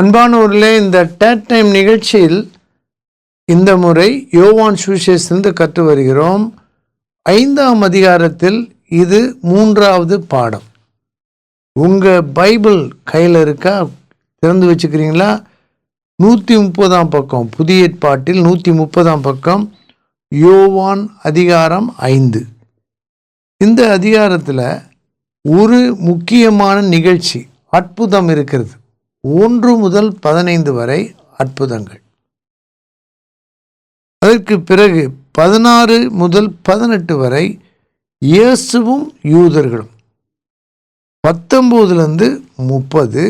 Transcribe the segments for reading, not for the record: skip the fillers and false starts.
அன்பானவர்களே, இந்த date time நிகழ்ச்சியில் இந்த முறை யோவான் சுவிசேஷத்திலிருந்து கற்று வருகிறோம். 5ஆம் அதிகாரத்தில் இது 3வது பாடம். உங்கள் பைபிள் கையில் இருக்கா? திறந்து வச்சுக்கிறீங்களா? 130ஆம் பக்கம், புதிய ஏற்பாட்டில் 130ஆம் பக்கம், யோவான் அதிகாரம் 5. இந்த அதிகாரத்தில் ஒரு முக்கியமான நிகழ்ச்சி, அற்புதம் இருக்கிறது. 1 முதல் 15 வரை அற்புதங்கள். அதற்கு பிறகு 16 முதல் 18 வரை இயேசுவும் யூதர்களும். 19 30,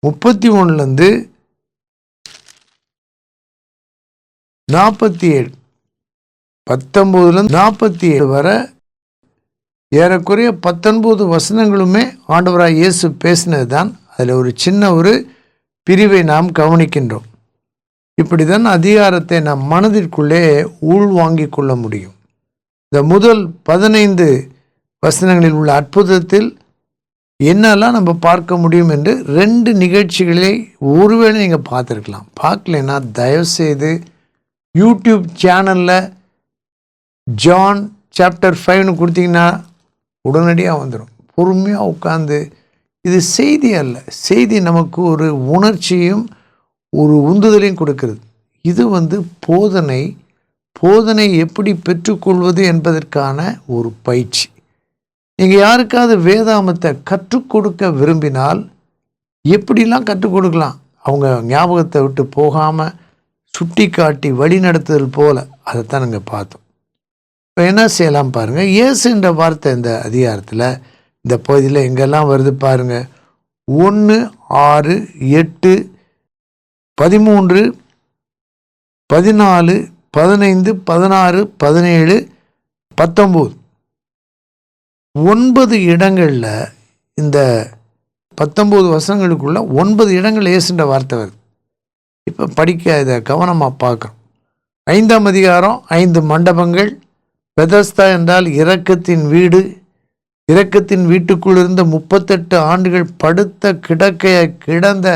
31 47, 19 47 வரை ஏறக்குறைய 19 வசனங்களுமே ஆண்டவராய் இயேசு பேசினது தான். அதில் ஒரு சின்ன ஒரு பிரிவை நாம் கவனிக்கின்றோம். இப்படி தான் அதிகாரத்தை நம் மனதிற்குள்ளே உள்வாங்கிக் கொள்ள முடியும். இந்த முதல் 15 வசனங்களில் உள்ள அற்புதத்தில் என்னெல்லாம் நம்ம பார்க்க முடியும் என்று 2 நிகழ்ச்சிகளை ஒருவேளை நீங்கள் பார்த்துருக்கலாம். பார்க்கலைன்னா தயவுசெய்து யூடியூப் சேனலில் ஜான் சாப்டர் 5ன்னு கொடுத்தீங்கன்னா உடனடியாக வந்துடும். பொறுமையாக உட்காந்து, இது செய்தி அல்ல, செய்தி நமக்கு ஒரு உணர்ச்சியும் ஒரு உந்துதலையும் கொடுக்கிறது. இது போதனை எப்படி பெற்றுக்கொள்வது என்பதற்கான ஒரு பயிற்சி. நீங்கள் யாருக்காவது வேதாமத்தை கற்றுக் கொடுக்க விரும்பினால் எப்படிலாம் கற்றுக் கொடுக்கலாம்? அவங்க ஞாபகத்தை விட்டு போகாமல் சுட்டி காட்டி வழி நடத்துதல் போல, அதைத்தான் நாங்கள் பார்த்தோம். இப்போ என்ன செய்யலாம் பாருங்கள். இயேசுன்ற வார்த்தை இந்த அதிகாரத்தில், இந்த பகுதியில் எங்கெல்லாம் வருது பாருங்கள். 1, 6, 8, 13, 14, 15, 16, 17, 19, 9 இடங்களில், இந்த 19 வசனங்களுக்குள்ள 9 இடங்கள் இயேசுன்ற வார்த்தை வருது. இப்போ படிக்க இதை கவனமாக பார்க்குறோம். 5ஆம் அதிகாரம் 5 மண்டபங்கள். பெதஸ்தா என்றால் இரக்கத்தின் வீடு. இரக்கத்தின் வீட்டுக்குள் இருந்த 38 ஆண்டுகள் படுத்த கிடக்கையாய் கிடந்த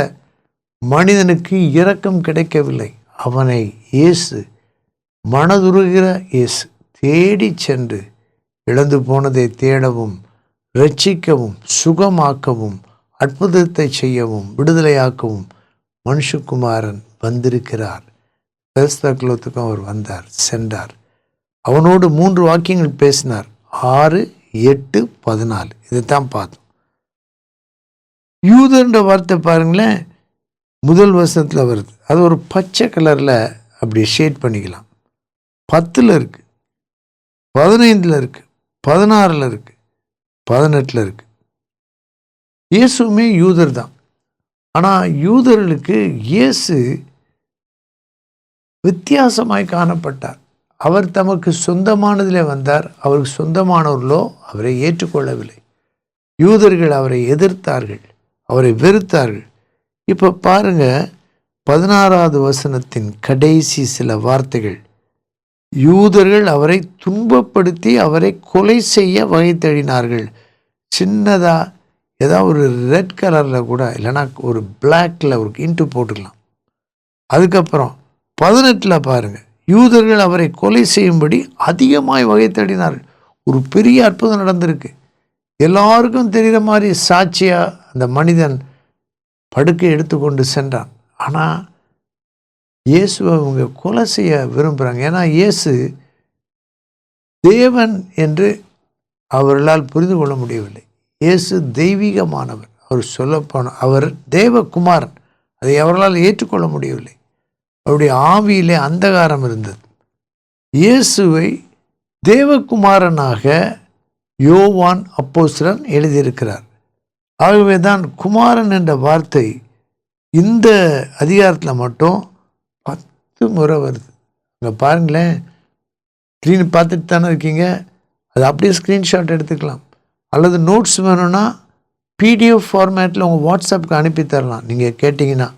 மனிதனுக்கு இரக்கம் கிடைக்கவில்லை. அவனை இயேசு, மனதுருகிற இயேசு தேடி சென்று இழந்து போனதை தேடவும், இரட்சிக்கவும், சுகமாக்கவும், அற்புதத்தை செய்யவும், விடுதலையாக்கவும் மனுஷகுமாரன் வந்திருக்கிறார். பெதஸ்தா குலத்துக்கும் அவர் வந்தார், சென்றார். அவனோடு 3 வாக்கியங்கள் பேசினார். 6, 8, 14 இதைத்தான் பார்த்தோம். யூதர்ன்ற வார்த்தை பாருங்களேன், முதல் வசனத்தில் வருது. அது ஒரு பச்சை கலரில் அப்படி ஷேட் பண்ணிக்கலாம். 10ல் இருக்குது, 15ல் இருக்குது, 16ல் இருக்குது, 18ல் இருக்குது. இயேசுமே யூதர் தான். ஆனால் யூதர்களுக்கு இயேசு வித்தியாசமாய் காணப்பட்டார். அவர் தமக்கு சொந்தமானதிலே வந்தார். அவருக்கு சொந்தமானவர்களோ அவரை ஏற்றுக்கொள்ளவில்லை. யூதர்கள் அவரை எதிர்த்தார்கள், அவரை வெறுத்தார்கள். இப்போ பாருங்கள், 16வது வசனத்தின் கடைசி சில வார்த்தைகள். யூதர்கள் அவரை துன்பப்படுத்தி அவரை கொலை செய்ய வகை தேடினார்கள். சின்னதாக ஏதாவது ஒரு ரெட் கலரில் கூட, இல்லைனா ஒரு பிளாக்கில் ஒரு இன்ட்டு போட்டுக்கலாம். அதுக்கப்புறம் 18ல் பாருங்கள், யூதர்கள் அவரை கொலை செய்யும்படி அதிகமாய் வகை தேடினார்கள். ஒரு பெரிய அற்புதம் நடந்திருக்கு. எல்லாருக்கும் தெரிகிற மாதிரி சாட்சியாக அந்த மனிதன் படுக்கை எடுத்துக்கொண்டு சென்றான். ஆனால் இயேசுவை அவங்க கொலை செய்ய விரும்புகிறாங்க. ஏன்னா இயேசு தேவன் என்று அவர்களால் புரிந்து கொள்ள முடியவில்லை. இயேசு தெய்வீகமானவர். அவர் தேவகுமாரன். அதை அவர்களால் ஏற்றுக்கொள்ள முடியவில்லை. அவருடைய ஆவியிலே அந்தகாரம் இருந்தது. இயேசுவை தேவகுமாரனாக யோவான் அப்போஸ்தலன் எழுதியிருக்கிறார். ஆகவே தான் குமாரன் என்ற வார்த்தை இந்த அதிகாரத்தில் மட்டும் 10 முறை வருது. அங்கே பாருங்களேன், ஸ்க்ரீன் பார்த்துட்டு தானே இருக்கீங்க. அது அப்படியே ஸ்க்ரீன்ஷாட் எடுத்துக்கலாம். அல்லது நோட்ஸ் வேணும்னா பிடிஎஃப் ஃபார்மேட்டில் உங்கள் வாட்ஸ்அப்புக்கு அனுப்பி தரலாம். நீங்கள் கேட்டிங்கன்னா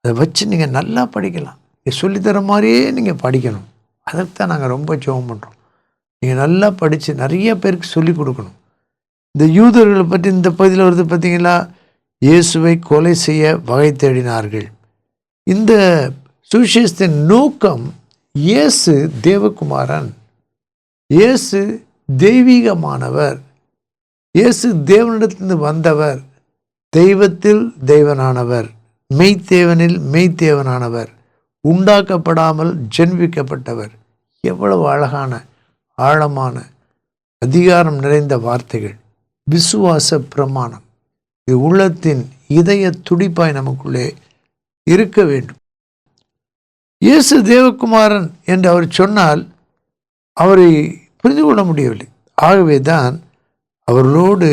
அதை வச்சு நீங்கள் நல்லா படிக்கலாம். நீங்கள் சொல்லித்தர மாதிரியே நீங்கள் படிக்கணும். அதைத்தான் நாங்கள் ரொம்ப ஜெபம் பண்ணுறோம். நீங்கள் நல்லா படித்து நிறைய பேருக்கு சொல்லிக் கொடுக்கணும். இந்த யூதர்களை பற்றி இந்த பகுதியில் வருது பார்த்தீங்களா? இயேசுவை கொலை செய்ய வகை தேடினார்கள். இந்த சுவிசேஷத்தின் நோக்கம், இயேசு தேவகுமாரன், இயேசு தெய்வீகமானவர், இயேசு தேவனிடத்திலிருந்து வந்தவர், தெய்வத்தில் தெய்வனானவர், மெய்த்தேவனில் மெய்த்தேவனானவர், உண்டாக்கப்படாமல் ஜென்மிக்கப்பட்டவர். எவ்வளவு அழகான ஆழமான அதிகாரம் நிறைந்த வார்த்தைகள். விசுவாச பிரமாணம் இது உள்ளத்தின் இதய துடிப்பாய் நமக்குள்ளே இருக்க வேண்டும். இயேசு தேவகுமாரன் என்று அவர் சொன்னால் அவரை புரிந்து கொள்ள முடியவில்லை. ஆகவே தான் அவர்களோடு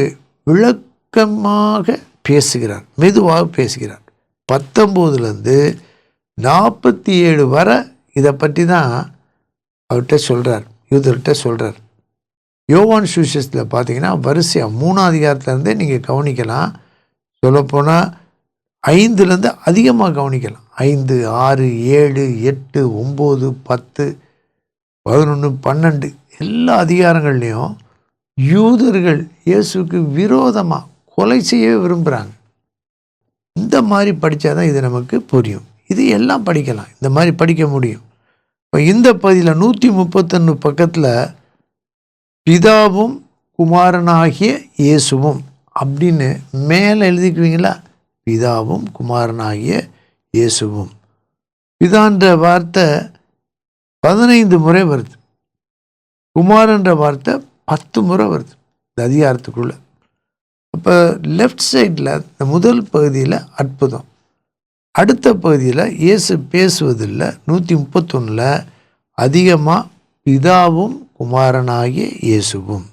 விளக்கமாக பேசுகிறார், மெதுவாக பேசுகிறார். 19 47 வரை இதை பற்றி தான் அவர்கிட்ட சொல்கிறார், யூதர்கிட்ட சொல்கிறார். யோவான் சுவிசேஷத்தில் பார்த்தீங்கன்னா வரிசையாக 3ஆம் அதிகாரத்திலேருந்தே நீங்கள் கவனிக்கலாம். சொல்லப்போனால் 5 அதிகமாக கவனிக்கலாம். 5, 6, 7, 8, 9, 10, 11, 12 எல்லா அதிகாரங்கள்லேயும் யூதர்கள் இயேசுக்கு விரோதமாக கொலை செய்யவே விரும்புகிறாங்க. இந்த மாதிரி படித்தா தான் இது நமக்கு புரியும். இது எல்லாம் படிக்கலாம், இந்த மாதிரி படிக்க முடியும். இப்போ இந்த பகுதியில் 131 பக்கத்தில் பிதாவும் குமாரனாகிய இயேசுவும் அப்படின்னு மேலே எழுதிக்குவீங்களா? பிதாவும் குமாரனாகிய இயேசுவும். பிதான்ற வார்த்தை 15 முறை வருது, குமாரன்ற வார்த்தை 10 முறை வருது இந்த அதிகாரத்துக்குள்ள. அப்போ லெஃப்ட் சைடில் இந்த முதல் பகுதியில் அற்புதம், அடுத்த பகுதியில் இயேசு பேசுவதில்லை. 131 அதிகமாக பிதாவும் குமாரனாகிய இயேசுவும்.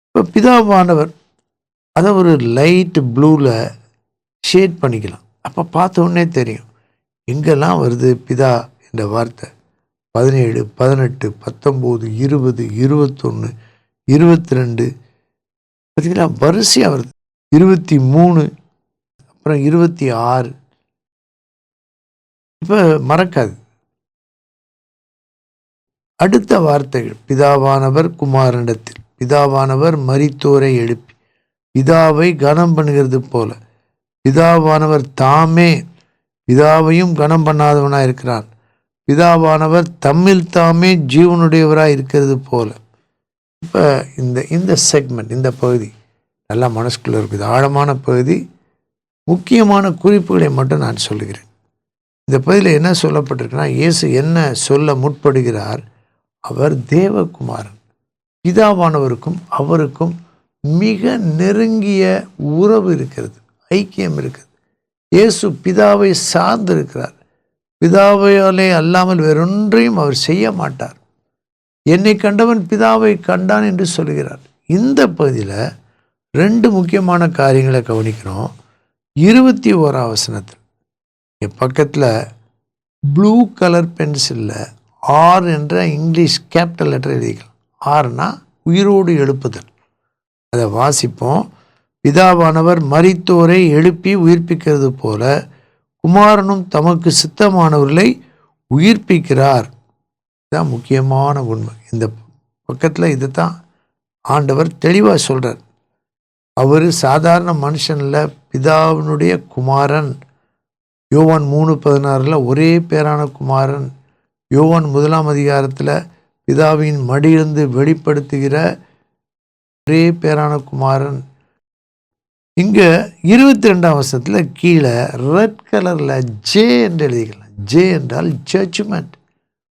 இப்போ பிதாவானவர் அதை ஒரு லைட் ப்ளூவில் ஷேட் பண்ணிக்கலாம். அப்போ பார்த்த உடனே தெரியும் எங்கெல்லாம் வருது பிதா என்ற வார்த்தை. 17, 18, 19, 20, 21, 22 பார்த்தீங்களா, வரிசையாக வருது. 23, அப்புறம் 26. இப்போ மறக்காது. அடுத்த வார்த்தைகள், பிதாவானவர் குமாரனிடத்தில், பிதாவானவர் மரித்தோரை எழுப்பி பிதாவை கனம் பண்ணுகிறது போல, பிதாவானவர் தாமே பிதாவையும் கனம் பண்ணாதவனாக இருக்கிறான், பிதாவானவர் தம்மில் தாமே ஜீவனுடையவராக இருக்கிறது போல. இப்போ இந்த செக்மெண்ட், இந்த பகுதி நல்லா மனசுக்குள்ளே இருக்குது, ஆழமான பகுதி. முக்கியமான குறிப்புகளை மட்டும் நான் சொல்லுகிறேன். இந்த பகுதியில் என்ன சொல்லப்பட்டிருக்குன்னா, இயேசு என்ன சொல்ல முற்படுகிறார்? அவர் தேவகுமாரன். பிதாவானவருக்கும் அவருக்கும் மிக நெருங்கிய உறவு இருக்கிறது, ஐக்கியம் இருக்கிறது. இயேசு பிதாவை சார்ந்து இருக்கிறார். பிதாவையாலே அல்லாமல் வேறொன்றையும் அவர் செய்ய மாட்டார். என்னை கண்டவன் பிதாவை கண்டான் என்று சொல்கிறார். இந்த பகுதியில் 2 முக்கியமான காரியங்களை கவனிக்கிறோம். 21ஆம் வசனத்தில் என் பக்கத்தில் ப்ளூ கலர் பென்சிலில் ஆர் என்ற இங்கிலீஷ் கேபிட்டல் லெட்டர் எழுதிக்கலாம். ஆர்னா உயிரோடு எழுப்புதல். அதை வாசிப்போம். பிதாவானவர் மரித்தோரை எழுப்பி உயிர்ப்பிக்கிறது போல குமாரனும் தமக்கு சித்தமானவர்களை உயிர்ப்பிக்கிறார். இதுதான் முக்கியமான உண்மை. இந்த பக்கத்தில் இது தான் ஆண்டவர் தெளிவாக சொல்கிறார். அவர் சாதாரண மனுஷனில் பிதாவினுடைய குமாரன். யோவான் 3:16 ஒரே பேரான குமாரன். யோவான் 1ஆம் அதிகாரத்தில் பிதாவின் மடியிலிருந்து வெளிப்படுத்துகிற ஒரே பேரான குமாரன். இங்கே 22ஆம் வசனத்தில் கீழே ரெட் கலரில் ஜே என்று எழுதிக்கலாம். ஜே என்றால் ஜட்ஜ்மெண்ட்.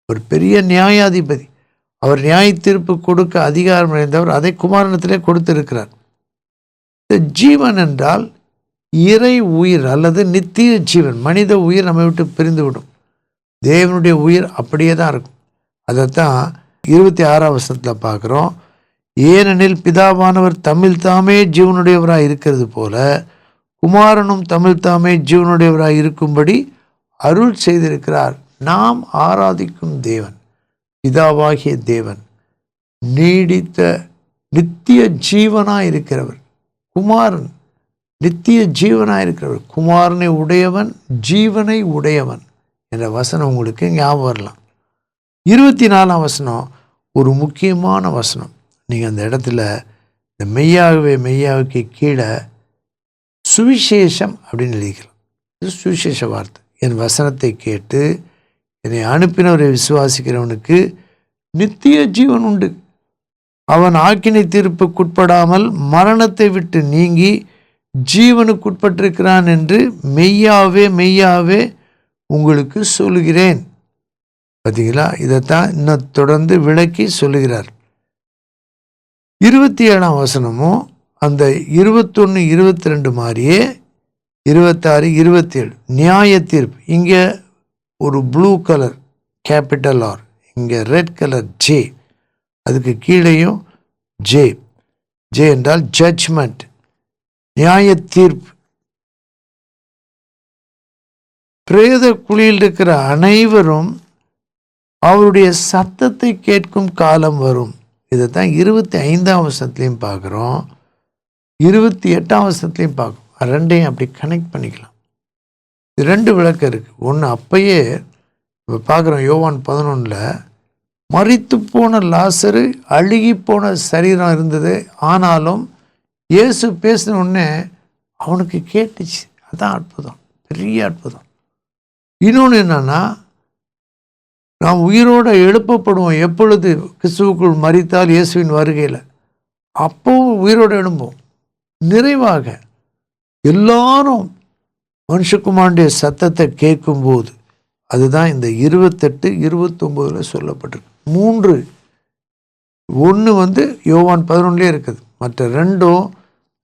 ஒரு பெரிய நியாயாதிபதி, அவர் நியாய தீர்ப்பு கொடுக்க அதிகாரம் அடைந்தவர். அதை குமாரனத்திலே கொடுத்திருக்கிறார். இந்த ஜீவன் என்றால் இறை உயிர் அல்லது நித்திய ஜீவன். மனித உயிர் நம்மை விட்டு பிரிந்துவிடும், தேவனுடைய உயிர் அப்படியே தான் இருக்கும். அதைத்தான் 26ஆம் வசனத்தில் பார்க்குறோம். ஏனெனில் பிதாவானவர் தம்மில் தாமே ஜீவனுடையவராக இருக்கிறது போல குமாரனும் தம்மில் தாமே ஜீவனுடையவராக இருக்கும்படி அருள் செய்திருக்கிறார். நாம் ஆராதிக்கும் தேவன் பிதாவாகிய தேவன், நீடித்த நித்திய ஜீவனாக இருக்கிறவர். குமாரன் நித்திய ஜீவனாக இருக்கிறவர். குமாரனை உடையவன் ஜீவனை உடையவன் என்ற வசனம் உங்களுக்கு ஞாபகம் வரலாம். 24ஆம் வசனம் ஒரு முக்கியமான வசனம். நீங்கள் அந்த இடத்துல இந்த மெய்யாகவே மெய்யாவுக்கு கீழே சுவிசேஷம் அப்படின்னு எழுதிக்கிறோம். இது சுவிசேஷ வார்த்தை. என் வசனத்தை கேட்டு என்னை அனுப்பினவரை விசுவாசிக்கிறவனுக்கு நித்திய ஜீவன் உண்டு. அவன் ஆக்கினை தீர்ப்புக்குட்படாமல் மரணத்தை விட்டு நீங்கி ஜீவனுக்குட்பட்டிருக்கிறான் என்று மெய்யாவே மெய்யாவே உங்களுக்கு சொல்லுகிறேன். பார்த்தீங்களா? இதைத்தான் இன்னும் தொடர்ந்து விளக்கி சொல்லுகிறார். 27ஆம் வசனமும் அந்த 21, 22 மாதிரியே 26, 27 நியாய தீர்ப்பு. இங்கே ஒரு ப்ளூ கலர் கேபிட்டல் ஆர், இங்கே ரெட் கலர் ஜே, அதுக்கு கீழேயும் ஜே. ஜே என்றால் ஜட்ஜ்மெண்ட், நியாய தீர்ப்பு. பிரேத குழியில் இருக்கிற அனைவரும் அவருடைய சத்தத்தை கேட்கும் காலம் வரும். இதைத்தான் 25ஆம் வசனத்துலையும் பார்க்குறோம், 28ஆம் வசனத்துலையும் பார்க்குறோம். ரெண்டையும் அப்படி கனெக்ட் பண்ணிக்கலாம். இது 2 விளக்கம் இருக்குது. ஒன்று அப்பயே இப்போ பார்க்குறோம், யோவான் 11 மரித்து போன லாசரு, அழுகி போன சரீரம் இருந்தது. ஆனாலும் இயேசு பேசின உடனே அவனுக்கு கேட்டுச்சு. அதுதான் அற்புதம், பெரிய அற்புதம். இன்னொன்று என்னன்னா, நாம் உயிரோடு எழுப்பப்படுவோம். எப்பொழுது? கிறிஸ்துவுக்குள் மரித்தால் இயேசுவின் வருகையில். அப்போவும் உயிரோடு எழும்போம். நிறைவாக எல்லாரும் மனுஷகுமாரனுடைய சத்தத்தை கேட்கும்போது, அதுதான் இந்த 28, 29 சொல்லப்பட்டிருக்கு. 3 ஒன்று யோவான் 11 இருக்குது. மற்ற 2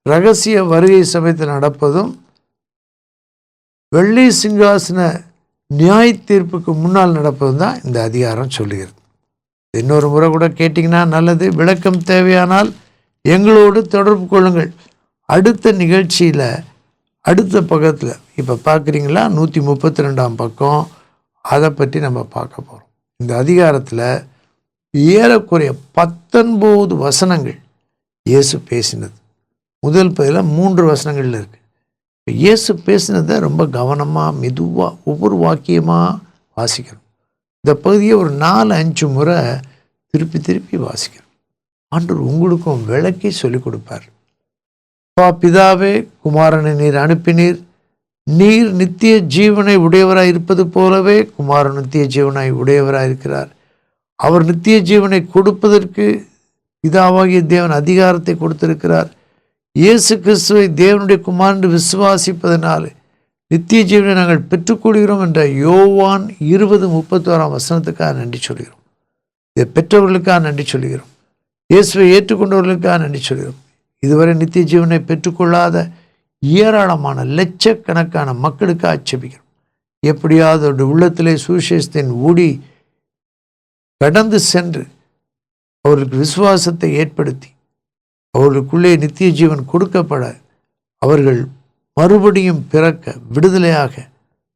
ரகசிய வருகை சமயத்தில் நடப்பதும் வெள்ளை சிங்காசன நியாய தீர்ப்புக்கு முன்னால் நடப்பதும் தான் இந்த அதிகாரம் சொல்லுகிறது. இன்னொரு முறை கூட கேட்டிங்கன்னா நல்லது. விளக்கம் தேவையானால் எங்களோடு தொடர்பு கொள்ளுங்கள். அடுத்த நிகழ்ச்சியில் அடுத்த பக்கத்தில் இப்போ பார்க்குறீங்களா 132ஆம் பக்கம், அதை பற்றி நம்ம பார்க்க போகிறோம். இந்த அதிகாரத்தில் ஏறக்குறைய 19 வசனங்கள் இயேசு பேசினது. முதல் பகுதியில் 3 வசனங்கள் இருக்குது. இயேசு பேசினதை ரொம்ப கவனமாக மெதுவாக ஒவ்வொரு வாக்கியமாக வாசிக்கணும். இந்த பகுதியை ஒரு 4-5 முறை திருப்பி திருப்பி வாசிக்கணும். ஆண்டவர் உங்களுக்கும் விளக்கி சொல்லிக் கொடுப்பார். பிதாவே, குமாரனை நீர் அனுப்பினீர். நீர் நித்திய ஜீவனை உடையவராய் இருப்பது போலவே குமாரன் நித்திய ஜீவனாய் உடையவராய் இருக்கிறார். அவர் நித்திய ஜீவனை கொடுப்பதற்கு பிதாவாகிய தேவன் அதிகாரத்தை கொடுத்திருக்கிறார். இயேசு கிறிஸ்துவை தேவனுடைய குமாரன் விசுவாசிப்பதனால நித்திய ஜீவனை நாங்கள் பெற்றுக்கொள்கிறோம் என்ற யோவான் 20:31 வசனத்துக்காக நன்றி சொல்கிறோம். இதை பெற்றவர்களுக்காக நன்றி சொல்கிறோம். இயேசுவை ஏற்றுக்கொண்டவர்களுக்காக நன்றி சொல்கிறோம். இதுவரை நித்திய ஜீவனை பெற்றுக்கொள்ளாத ஏராளமான லட்சக்கணக்கான மக்களுக்கு ஆட்சேபிக்கிறோம். எப்படியாவது அவருடைய உள்ளத்திலே சுவிசேஷத்தின் ஊடி கடந்து சென்று அவர்களுக்கு விசுவாசத்தை ஏற்படுத்தி அவர்களுக்குள்ளே நித்திய ஜீவன் கொடுக்கப்பட அவர்கள் மறுபடியும் பிறக்க விடுதலையாக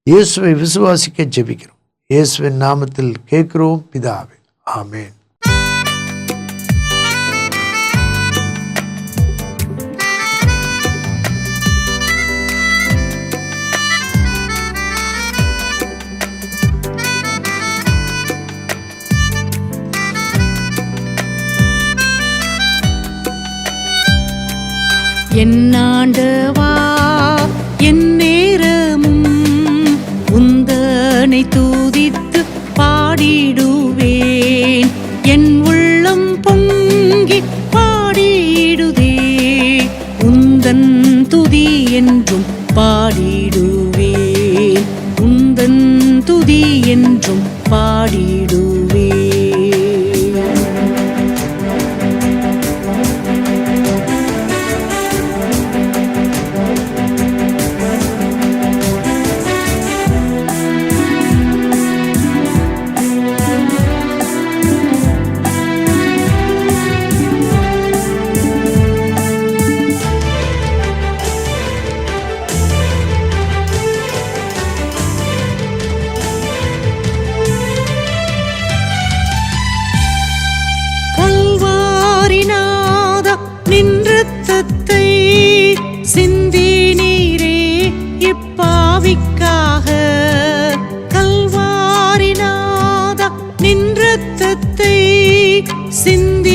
இயேசுவை விசுவாசிக்க ஜெபிக்கிறோம். இயேசுவின் நாமத்தில் கேட்கிறோம் பிதாவே, ஆமேன். என்னாண்டவா என் நேரமும் உந்தனை தூதித்து பாடிடுவேன். என் உள்ளம் பொங்கி பாடிடுதே. உந்தன் துதி என்றும் பாடிடுவேன். உந்தன் துதி என்றும் பாடிடுவேன். சிந்தி நீரே இப்பாவிக்காக. கல்வாரிநாதா நின் இரத்தத்தை சிந்தி